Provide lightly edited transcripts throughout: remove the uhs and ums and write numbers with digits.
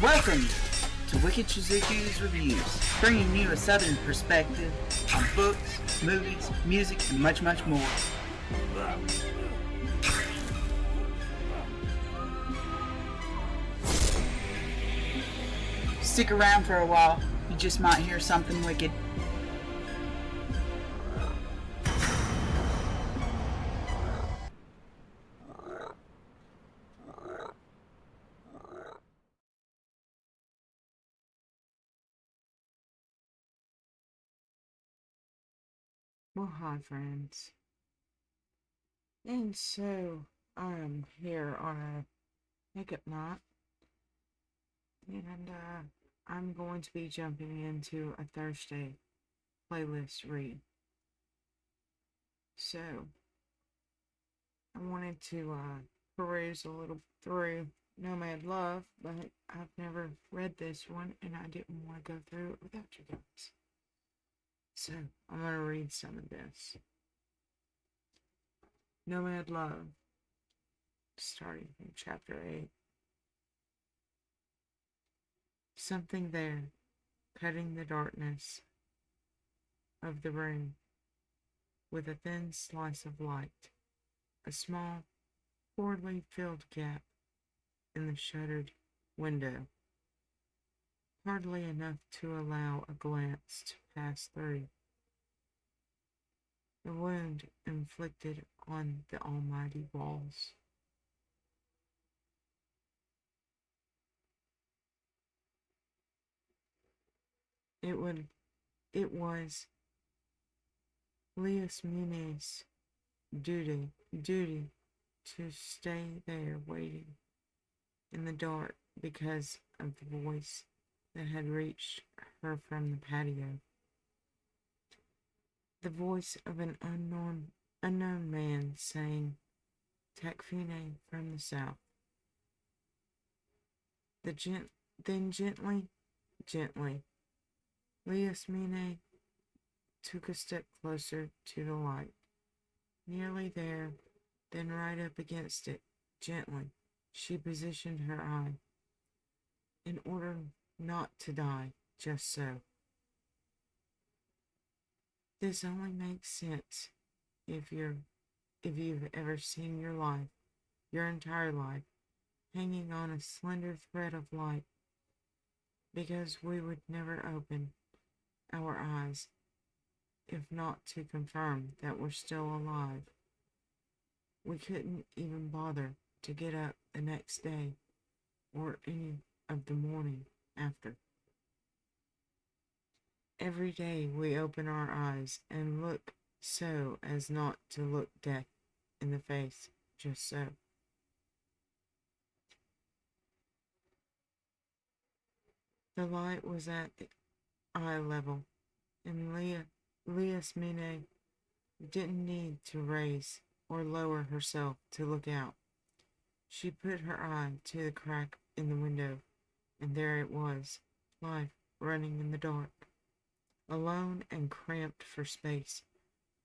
Welcome to Wicked Shizuku's Reviews, bringing you a southern perspective on books, movies, music, and much, much more. Stick around for a while, you just might hear something wicked. Well, hi friends. And so, I'm here on a makeup night, and I'm going to be jumping into a Thursday playlist read. So, I wanted to peruse a little through Nomad Love, but I've never read this one, and I didn't want to go through it without you guys. So, I'm going to read some of this. Nomad Love, starting from chapter 8. Something there, cutting the darkness of the room with a thin slice of light, a small, poorly filled gap in the shuttered window, hardly enough to allow a glance to pass through. The wound inflicted on the almighty walls. It was Elalami's duty to stay there waiting in the dark because of the voice that had reached her from the patio. The voice of an unknown man saying, "Takfine from the south." Then gently, Elalamy took a step closer to the light. Nearly there, then right up against it, gently, she positioned her eye, in order not to die just so. This only makes sense if you've ever seen your entire life, hanging on a slender thread of light, because we would never open our eyes if not to confirm that we're still alive. We couldn't even bother to get up the next day or any of the morning after. Every day we open our eyes and look so as not to look death in the face, just so. The light was at the eye level, and Elalamy didn't need to raise or lower herself to look out. She put her eye to the crack in the window, and there it was, life running in the dark. Alone and cramped for space,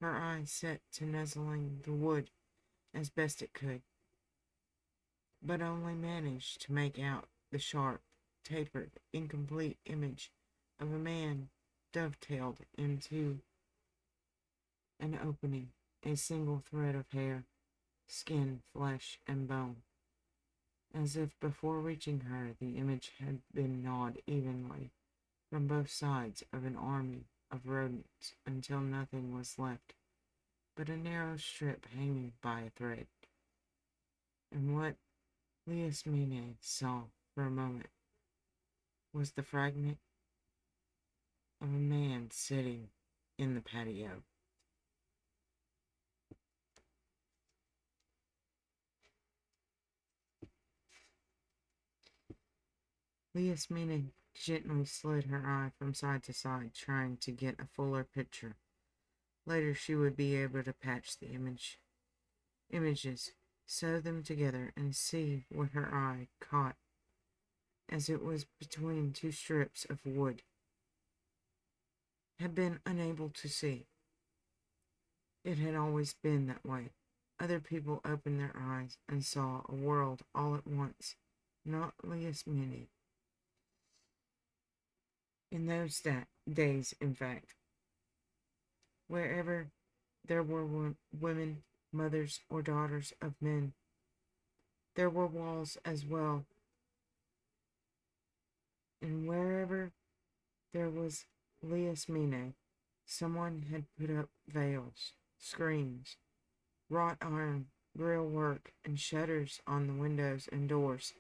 her eye set to nuzzling the wood as best it could, but only managed to make out the sharp, tapered, incomplete image of a man dovetailed into an opening, a single thread of hair, skin, flesh, and bone. As if before reaching her, the image had been gnawed evenly from both sides of an army of rodents until nothing was left but a narrow strip hanging by a thread. And what Elalamy saw for a moment was the fragment of a man sitting in the patio. Elalamy gently slid her eye from side to side, trying to get a fuller picture. Later she would be able to patch the images, sew them together, and see what her eye caught, as it was between two strips of wood, had been unable to see. It had always been that way. Other people opened their eyes and saw a world all at once, not Elalamy. In those days, in fact, wherever there were women, mothers, or daughters of men, there were walls as well, and wherever there was Elalamy, someone had put up veils, screens, wrought iron, grill work, and shutters on the windows and doors.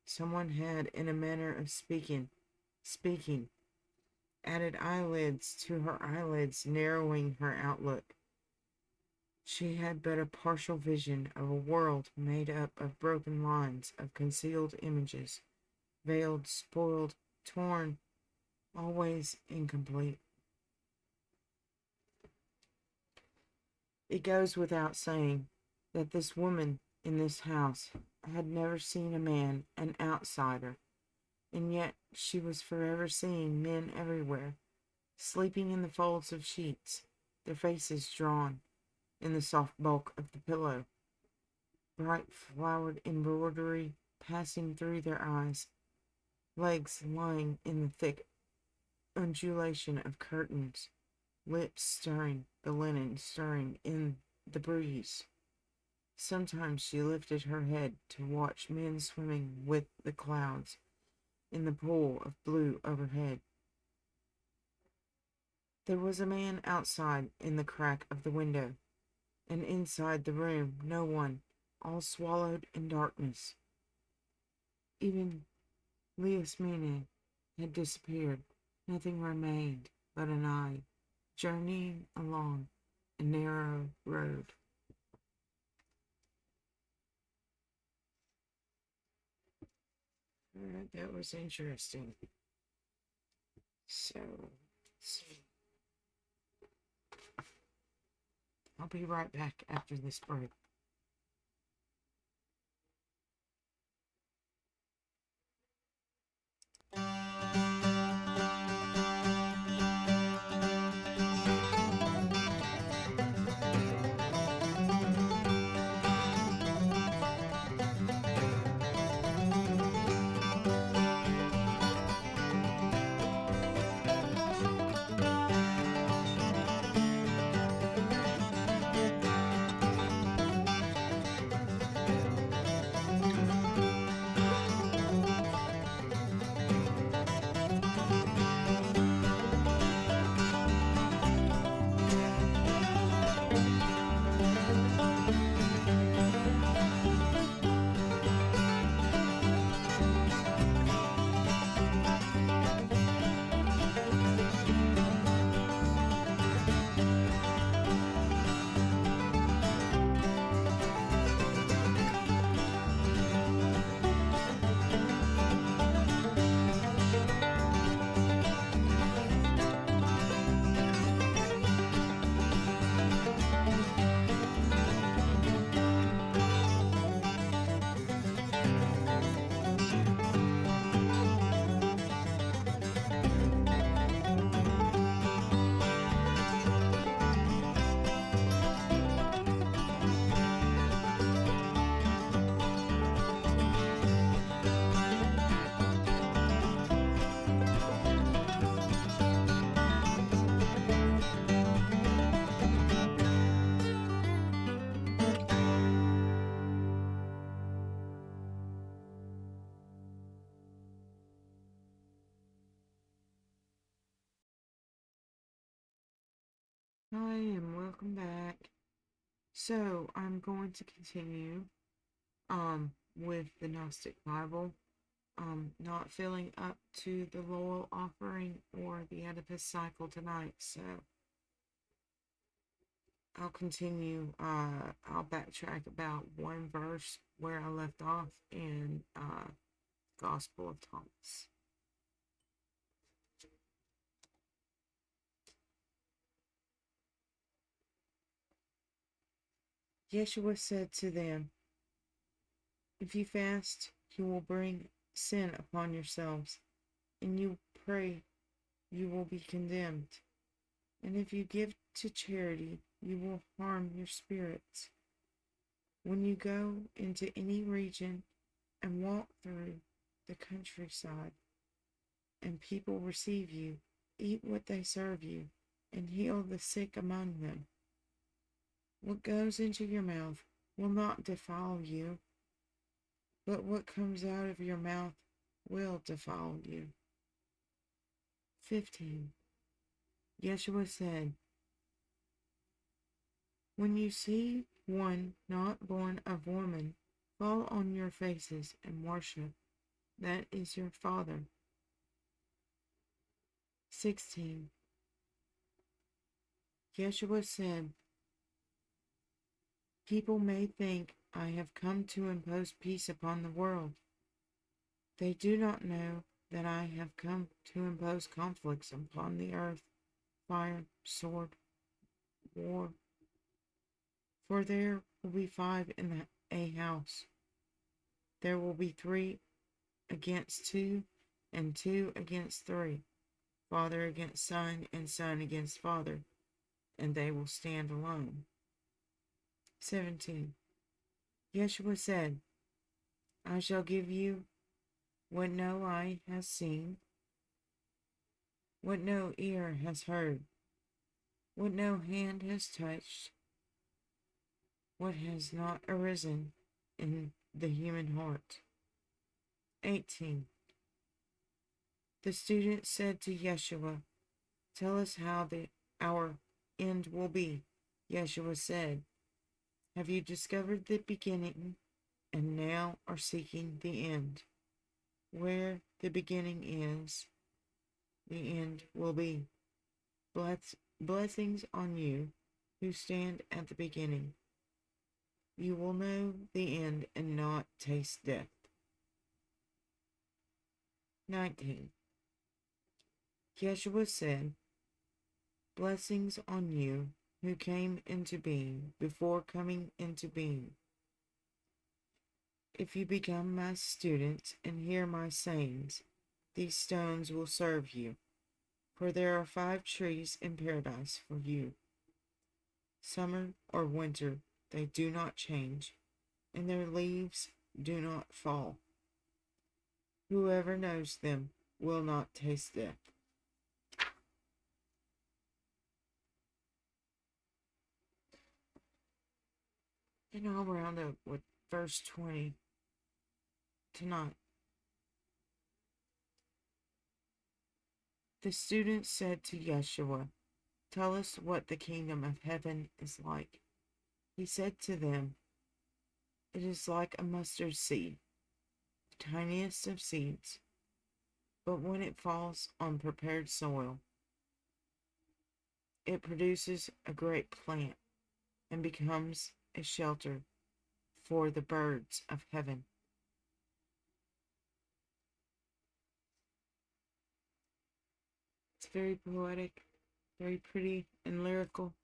Someone had, in a manner of speaking, added eyelids to her eyelids, narrowing her outlook. She had but a partial vision of a world made up of broken lines of concealed images, veiled, spoiled, torn, always incomplete. It goes without saying that this woman in this house had never seen a man, an outsider, and yet she was forever seeing men everywhere, sleeping in the folds of sheets, their faces drawn in the soft bulk of the pillow, bright flowered embroidery passing through their eyes, legs lying in the thick undulation of curtains, lips stirring the linen, stirring in the breeze. Sometimes she lifted her head to watch men swimming with the clouds in the pool of blue overhead. There was a man outside in the crack of the window, and inside the room no one, all swallowed in darkness. Even Elalamy had disappeared. Nothing remained but an eye, journeying along a narrow road. Alright, that was interesting. So, let's see. I'll be right back after this break. Hi, and welcome back. So, I'm going to continue with the Gnostic Bible. Not feeling up to the Lowell offering or the Oedipus cycle tonight, so I'll continue. I'll backtrack about one verse where I left off in Gospel of Thomas. Yeshua said to them, "If you fast, you will bring sin upon yourselves, and you pray, you will be condemned. And if you give to charity, you will harm your spirits. When you go into any region and walk through the countryside, and people receive you. Eat what they serve you, and heal the sick among them. What goes into your mouth will not defile you, but what comes out of your mouth will defile you. 15. Yeshua said, when you see one not born of woman, fall on your faces and worship. That is your Father. 16. Yeshua said, people may think I have come to impose peace upon the world. They do not know that I have come to impose conflicts upon the earth, fire, sword, war. For there will be 5 in a house. There will be 3 against 2, and 2 against 3. Father against son, and son against father, and they will stand alone. 17. Yeshua said, I shall give you what no eye has seen, what no ear has heard, what no hand has touched, what has not arisen in the human heart. 18. The student said to Yeshua, tell us how our end will be. Yeshua said, have you discovered the beginning and now are seeking the end? Where the beginning is, the end will be. Blessings on you who stand at the beginning. You will know the end and not taste death. 19. Yeshua said, blessings on you who came into being before coming into being. If you become my students and hear my sayings, these stones will serve you, for there are 5 trees in paradise for you. Summer or winter, they do not change, and their leaves do not fall. Whoever knows them will not taste death. And I'll round up with verse 20 tonight. The students said to Yeshua, tell us what the kingdom of heaven is like. He said to them, it is like a mustard seed, the tiniest of seeds, but when it falls on prepared soil, it produces a great plant and becomes a shelter for the birds of heaven. It's very poetic, very pretty and lyrical.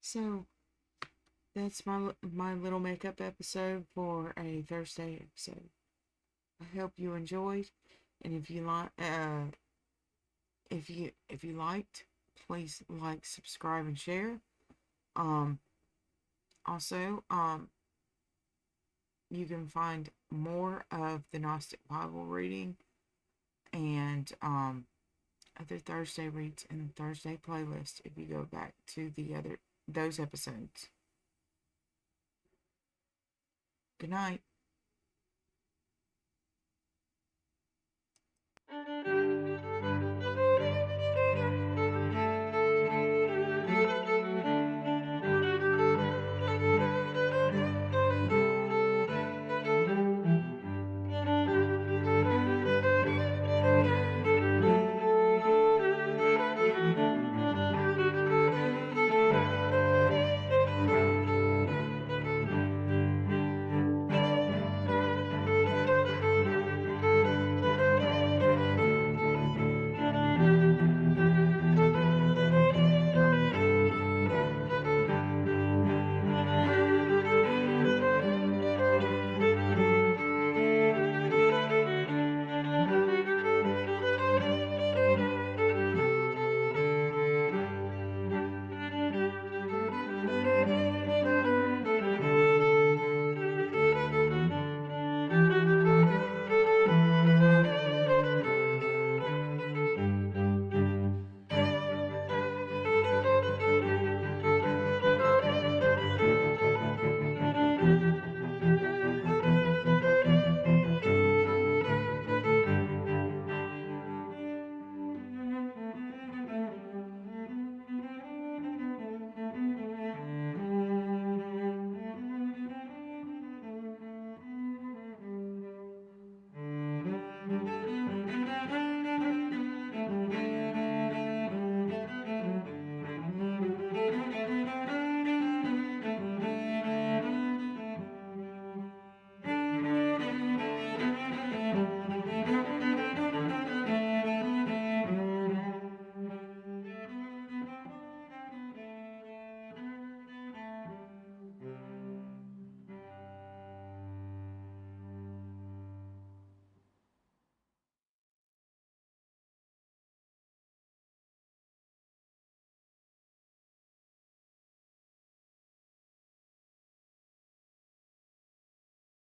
So that's my little makeup episode for a Thursday episode. I hope you enjoyed, and if you liked, please like, subscribe, and share. Also, you can find more of the Gnostic Bible reading and other Thursday reads in the Thursday playlist if you go back to those episodes. Good night.